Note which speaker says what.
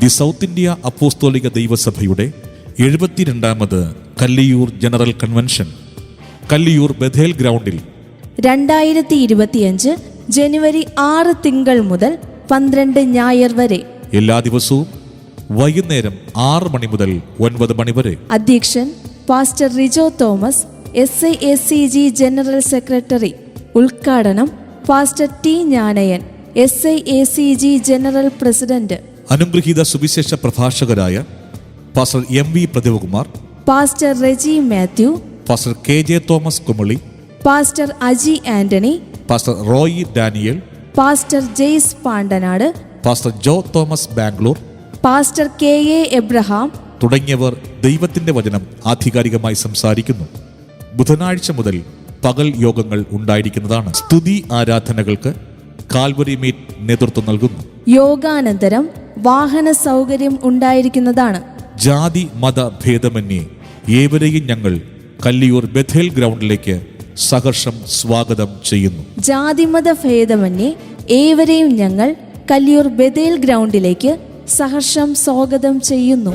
Speaker 1: The south India അപ്പോസ്തോലിക ദൈവസഭയുടെ 72ാമത് Kalliyoor general convention Kalliyoor Bethel ഗ്രൗണ്ടിൽ
Speaker 2: 2025 ജനുവരി 6 തിങ്കൾ മുതൽ 12 ഞായർ വരെ
Speaker 1: എല്ലാ ദിവസവും വൈകുന്നേരം 6 മണി മുതൽ 9 മണി വരെ.
Speaker 2: അധ്യക്ഷൻ pastor Rijo Thomas, SIACG general secretary. ഉദ്ഘാടനം pastor T Gnanayan, SIACG general president.
Speaker 1: അനുഗ്രഹീത സുവിശേഷ പ്രഭാഷകരായ pastor MV Prathibhakumar,
Speaker 2: pastor Reji Mathew,
Speaker 1: pastor KJ Thomas Kumily,
Speaker 2: pastor Aji Antony,
Speaker 1: pastor Roy Daniel,
Speaker 2: pastor Jaise Pandanad,
Speaker 1: pastor Joe Thomas Bangalore,
Speaker 2: pastor KA Abraham
Speaker 1: തുടങ്ങിയവർ ദൈവത്തിന്റെ വചനം ആധികാരികമായി സംസാരിക്കുന്നു. ബുധനാഴ്ച മുതൽ പകൽ യോഗങ്ങൾ ഉണ്ടായിരിക്കുന്നതാണ്. സ്തുതി ആരാധനകൾക്ക് കാൽവരി മീറ്റ് നേതൃത്വം നൽകുന്നു.
Speaker 2: യോഗാനന്തരം വാഹന സൗകര്യം ഉണ്ടായിരിക്കുന്നതാണ്.
Speaker 1: ജാതി മത ഭേദമന്യേ ഏവരെയും ഞങ്ങൾ കല്ലിയൂർ ബഥേൽ ഗ്രൗണ്ടിലേക്ക് സഹർഷം സ്വാഗതം ചെയ്യുന്നു.
Speaker 2: ജാതിമത ഭേദമന്യേ ഏവരെയും ഞങ്ങൾ കല്ലിയൂർ ബഥേൽ ഗ്രൗണ്ടിലേക്ക് സഹർഷം സ്വാഗതം ചെയ്യുന്നു.